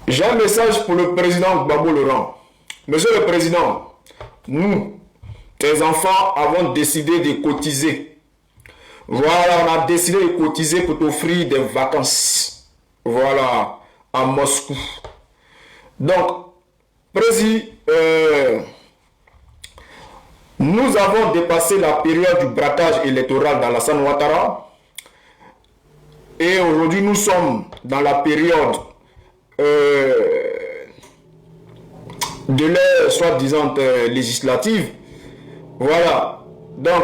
J'ai un message pour le président Gbagbo Laurent. Monsieur le président, nous, tes enfants, avons décidé de cotiser. Voilà, on a décidé de cotiser pour t'offrir des vacances. Voilà, à Moscou. Donc, président, nous avons dépassé la période du braquage électoral dans la San Ouattara. Et aujourd'hui, nous sommes dans la période de l'ère soi-disant législative. Voilà. Donc,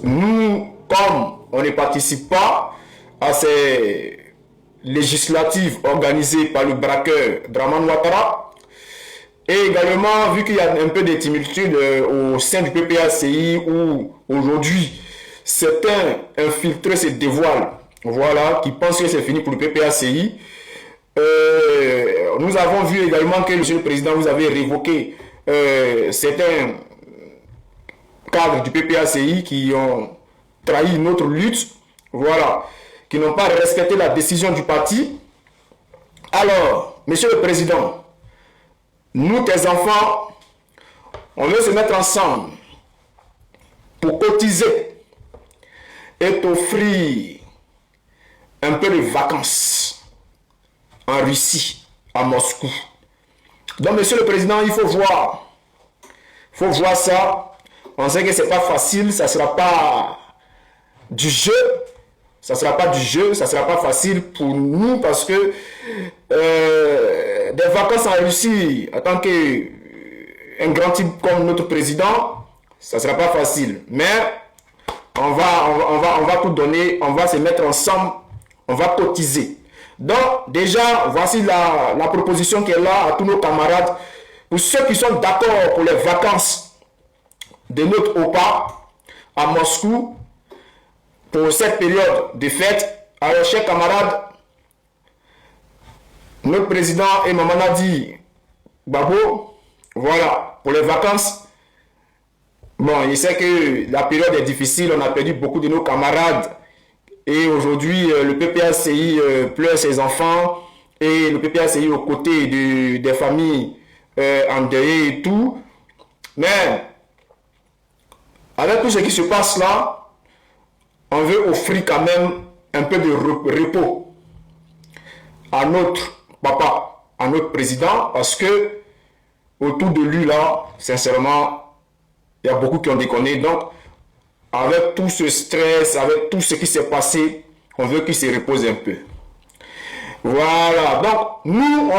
nous, comme on ne participe pas à ces législatives organisées par le braqueur Draman Ouattara, et également, vu qu'il y a un peu de tumultude au sein du PPACI, où aujourd'hui, certains infiltrés se dévoilent, voilà, qui pensent que c'est fini pour le PPACI. Nous avons vu également que, Monsieur le Président, vous avez révoqué certains cadres du PPACI qui ont trahi notre lutte, voilà, qui n'ont pas respecté la décision du parti. Alors, Monsieur le Président, nous, tes enfants, on veut se mettre ensemble pour cotiser et t'offrir un peu de vacances en Russie, à Moscou. Donc, Monsieur le Président, il faut voir. Il faut voir ça. On sait que ce n'est pas facile, ça ne sera pas du jeu. Ça ne sera pas du jeu, ça ne sera pas facile pour nous parce que des vacances en Russie, en tant qu'un grand type comme notre président, ça ne sera pas facile. Mais on va tout donner, on va se mettre ensemble, on va cotiser. Donc déjà, voici la proposition qui est là à tous nos camarades. Pour ceux qui sont d'accord pour les vacances de notre OPA à Moscou, pour cette période de fête, alors chers camarades, notre président et Mamanadi Gbagbo, voilà, pour les vacances, bon, il sait que la période est difficile, on a perdu beaucoup de nos camarades, et aujourd'hui, le PPACI pleure ses enfants, et le PPACI aux côtés des familles endeuillées et tout, mais avec tout ce qui se passe là, on veut offrir quand même un peu de repos à notre papa, à notre président, parce que autour de lui là, sincèrement, il y a beaucoup qui ont déconné. Donc, avec tout ce stress, avec tout ce qui s'est passé, on veut qu'il se repose un peu. Voilà, donc nous,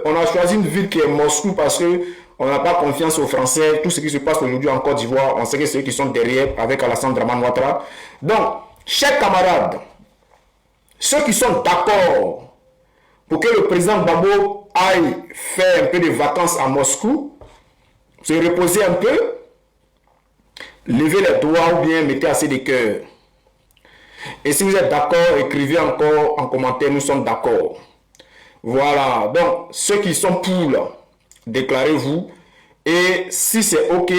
on a choisi une ville qui est Moscou parce que on n'a pas confiance aux Français. Tout ce qui se passe aujourd'hui en Côte d'Ivoire, on sait que ceux qui sont derrière avec Alassane Draman Ouattara. Donc, chers camarades, ceux qui sont d'accord pour que le président Gbagbo aille faire un peu de vacances à Moscou, se reposer un peu, levez les doigts ou bien mettez assez de cœur. Et si vous êtes d'accord, écrivez encore en commentaire, nous sommes d'accord. Voilà, donc ceux qui sont pour là, déclarez-vous. Et si c'est OK,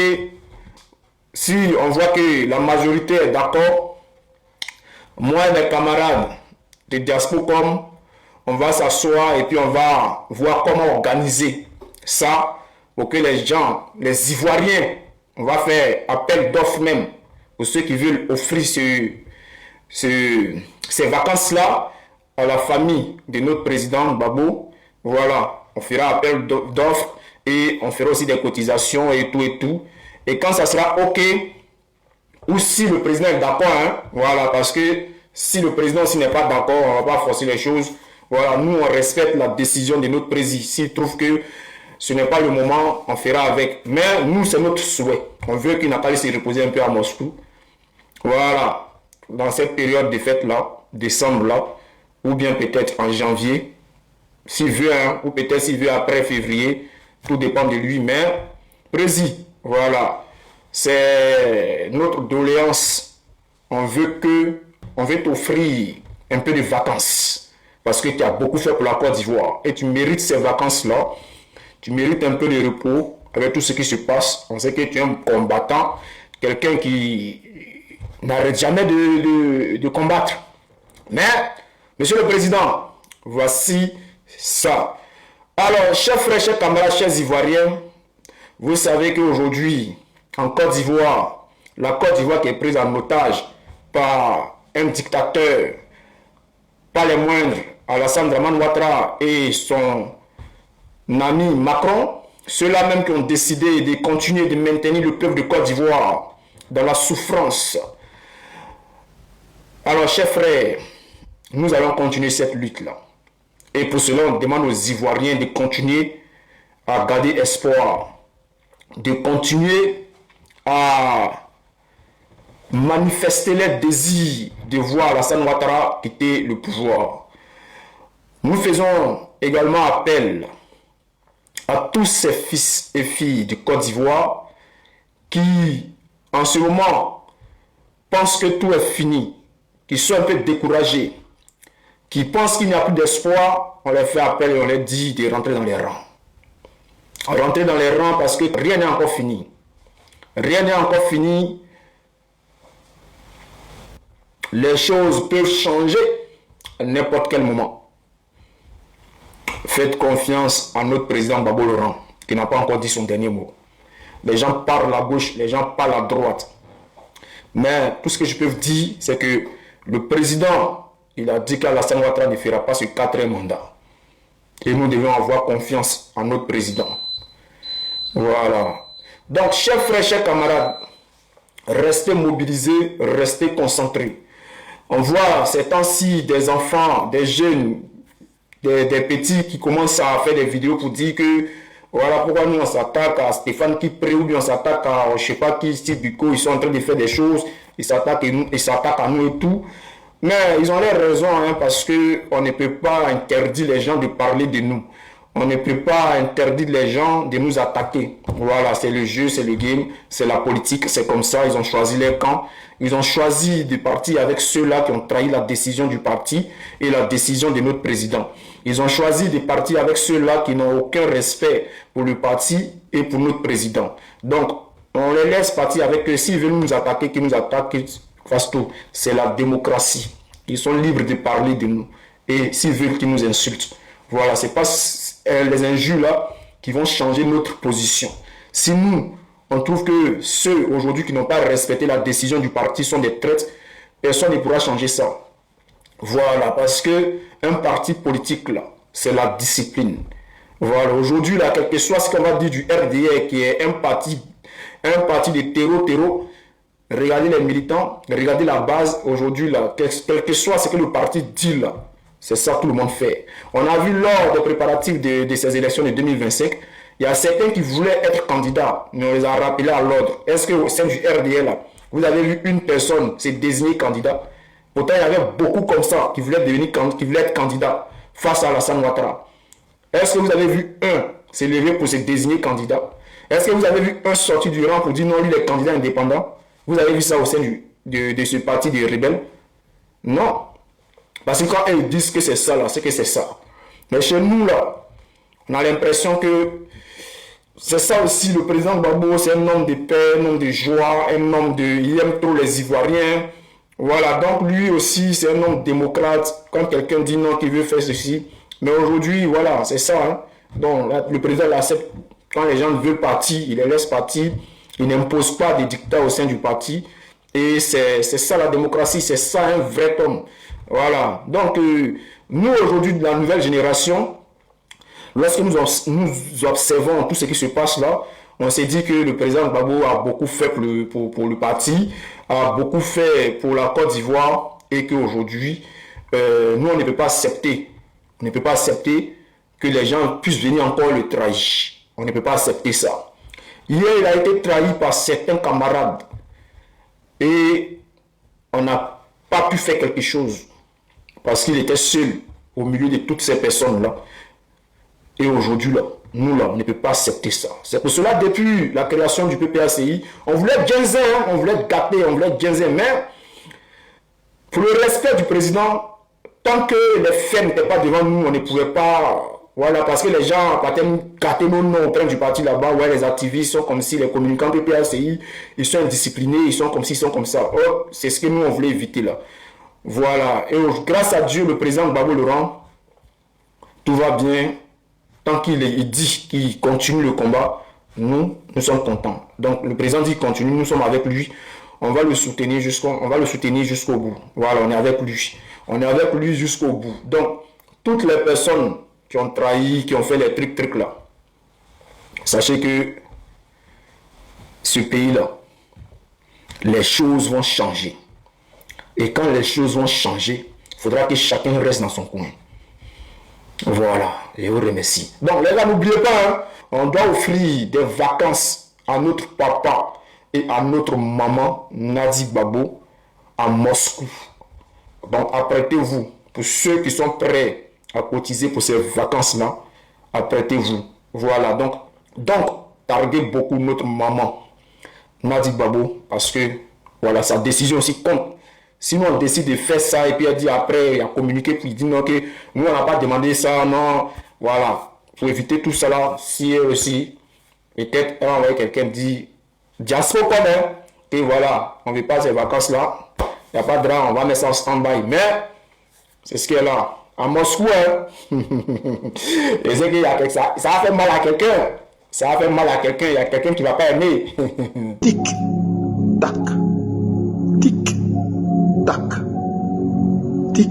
si on voit que la majorité est d'accord, moi et mes camarades de Diaspocom, on va s'asseoir et puis on va voir comment organiser ça pour que les gens, les Ivoiriens, on va faire appel d'offres même pour ceux qui veulent offrir ces vacances-là à la famille de notre président Gbagbo. Voilà, on fera appel d'offres et on fera aussi des cotisations et tout et tout. Et quand ça sera OK, ou si le président est d'accord, hein, voilà, parce que si le président aussi n'est pas d'accord, on ne va pas forcer les choses. Voilà, nous on respecte la décision de notre président. S'il trouve que ce n'est pas le moment, on fera avec. Mais nous, c'est notre souhait. On veut qu'il n'a pas se reposer un peu à Moscou. Voilà, dans cette période de fête-là, décembre-là, ou bien peut-être en janvier, s'il veut, hein, ou peut-être s'il veut après février, tout dépend de lui. Mais, président, voilà, c'est notre doléance. On veut t'offrir un peu de vacances. Parce que tu as beaucoup fait pour la Côte d'Ivoire. Et tu mérites ces vacances-là. Tu mérites un peu de repos avec tout ce qui se passe. On sait que tu es un combattant. Quelqu'un qui n'arrête jamais de combattre. Mais, Monsieur le Président, voici Ça. Alors, chers frères, chers camarades, chers Ivoiriens, vous savez qu'aujourd'hui, en Côte d'Ivoire, la Côte d'Ivoire qui est prise en otage par un dictateur, pas les moindres, Alassane Dramane Ouattara et son ami Macron, ceux-là même qui ont décidé de continuer de maintenir le peuple de Côte d'Ivoire dans la souffrance. Alors, chers frères, nous allons continuer cette lutte-là. Et pour cela, on demande aux Ivoiriens de continuer à garder espoir, de continuer à manifester leur désir de voir Alassane Ouattara quitter le pouvoir. Nous faisons également appel à tous ces fils et filles de Côte d'Ivoire qui, en ce moment, pensent que tout est fini, qui sont un peu découragés, qui pensent qu'il n'y a plus d'espoir. On leur fait appel et on leur dit de rentrer dans les rangs. Rentrer dans les rangs parce que rien n'est encore fini. Rien n'est encore fini. Les choses peuvent changer à n'importe quel moment. Faites confiance à notre président Gbagbo Laurent, qui n'a pas encore dit son dernier mot. Les gens parlent à gauche, les gens parlent à droite. Mais tout ce que je peux vous dire, c'est que le président, il a dit qu'Alassane Ouattara ne fera pas ce 4e mandat. Et nous devons avoir confiance en notre président. Voilà. Donc, chers frères, chers camarades, restez mobilisés, restez concentrés. On voit ces temps-ci des enfants, des jeunes, des petits qui commencent à faire des vidéos pour dire que voilà pourquoi nous on s'attaque à Stéphane Kipré ou bien on s'attaque à je sais pas qui, Steve Biko, ils sont en train de faire des choses, ils s'attaquent à nous et tout. Mais ils ont l'air raison hein, parce qu'on ne peut pas interdire les gens de parler de nous. On ne peut pas interdire les gens de nous attaquer. Voilà, c'est le jeu, c'est le game, c'est la politique, c'est comme ça. Ils ont choisi leur camp. Ils ont choisi de partir avec ceux-là qui ont trahi la décision du parti et la décision de notre président. Ils ont choisi de partir avec ceux-là qui n'ont aucun respect pour le parti et pour notre président. Donc, on les laisse partir avec eux. S'ils veulent nous attaquer, qu'ils nous attaquent, qu'ils fassent tout. C'est la démocratie. Ils sont libres de parler de nous. Et s'ils veulent qu'ils nous insultent. Voilà, c'est pas les injures là qui vont changer notre position. Si nous, on trouve que ceux aujourd'hui qui n'ont pas respecté la décision du parti sont des traîtres, personne ne pourra changer ça. Voilà, parce que un parti politique là, c'est la discipline. Voilà, aujourd'hui là, quel que soit ce qu'on va dire du RDR qui est un parti de terreau, regardez les militants, regardez la base aujourd'hui là, quel que soit ce que le parti dit là. C'est ça que tout le monde fait. On a vu lors des préparatifs de ces élections de 2025, il y a certains qui voulaient être candidats, mais on les a rappelés à l'ordre. Est-ce qu'au sein du RDL, là, vous avez vu une personne se désigner candidat? Pourtant, il y avait beaucoup comme ça qui voulaient être candidat face à Alassane Ouattara. Est-ce que vous avez vu un se lever pour se désigner candidat? Est-ce que vous avez vu un sortir du rang pour dire non, lui, il est candidat indépendant? Vous avez vu ça au sein de ce parti des rebelles? Non. Parce que quand ils disent que c'est ça, là, c'est que c'est ça. Mais chez nous, là, on a l'impression que c'est ça aussi. Le président Gbagbo, c'est un homme de paix, un homme de joie, il aime trop les Ivoiriens. Voilà, donc lui aussi, c'est un homme démocrate. Quand quelqu'un dit non, qu'il veut faire ceci. Mais aujourd'hui, voilà, c'est ça. Hein. Donc, là, le président l'accepte. Quand les gens veulent partir, il les laisse partir. Il n'impose pas des dictats au sein du parti. Et c'est ça la démocratie, c'est ça un vrai homme. Voilà, donc nous aujourd'hui de la nouvelle génération, lorsque nous observons tout ce qui se passe là, on s'est dit que le président Gbagbo a beaucoup fait pour le parti, a beaucoup fait pour la Côte d'Ivoire et qu'aujourd'hui, nous on ne peut pas accepter, que les gens puissent venir encore le trahir. On ne peut pas accepter ça. Hier, il a été trahi par certains camarades et on n'a pas pu faire quelque chose. Parce qu'il était seul au milieu de toutes ces personnes-là. Et aujourd'hui, là, nous, là, on ne peut pas accepter ça. C'est pour cela, depuis la création du PPACI, on voulait Genzen, hein, on voulait gâter, on voulait Genzen. Mais, pour le respect du président, tant que les faits n'étaient pas devant nous, on ne pouvait pas... Voilà, parce que les gens partaient gâter nos noms auprès du parti là-bas, ouais, les activistes sont comme si, les communicants PPACI, ils sont indisciplinés, ils sont comme si, ils sont comme ça. Oh, c'est ce que nous, on voulait éviter là. Voilà, et grâce à Dieu, le président Gbagbo Laurent, tout va bien. Tant qu'il dit qu'il continue le combat, nous sommes contents. Donc le président dit continue, nous sommes avec lui. On va le soutenir jusqu'au bout. Voilà, on est avec lui. On est avec lui jusqu'au bout. Donc, toutes les personnes qui ont trahi, qui ont fait les trucs là, sachez que ce pays-là, les choses vont changer. Et quand les choses vont changer, il faudra que chacun reste dans son coin. Voilà, je vous remercie. Donc les gars, n'oubliez pas, hein, on doit offrir des vacances à notre papa et à notre maman, Nadi Babo, à Moscou. Donc apprêtez-vous. Pour ceux qui sont prêts à cotiser pour ces vacances-là, apprêtez-vous. Voilà, donc targuez beaucoup notre maman, Nadi Babo, parce que voilà, sa décision aussi compte. Sinon, on décide de faire ça et puis elle dit après, il a communiqué, puis il dit non, que nous, on n'a pas demandé ça, non. Voilà. Pour éviter tout cela, si elle aussi, peut-être, elle va envoyer quelqu'un dit, diaspora quand même, et voilà, on ne veut pas ces vacances-là, il n'y a pas de drame, on va mettre ça en stand-by. Mais, c'est ce qu'elle a. À Moscou, hein. Et c'est qu'il y a quelque ça va faire mal à quelqu'un. Ça va faire mal à quelqu'un, il y a quelqu'un qui ne va pas aimer. Tic, tac, tic. Tac, tic,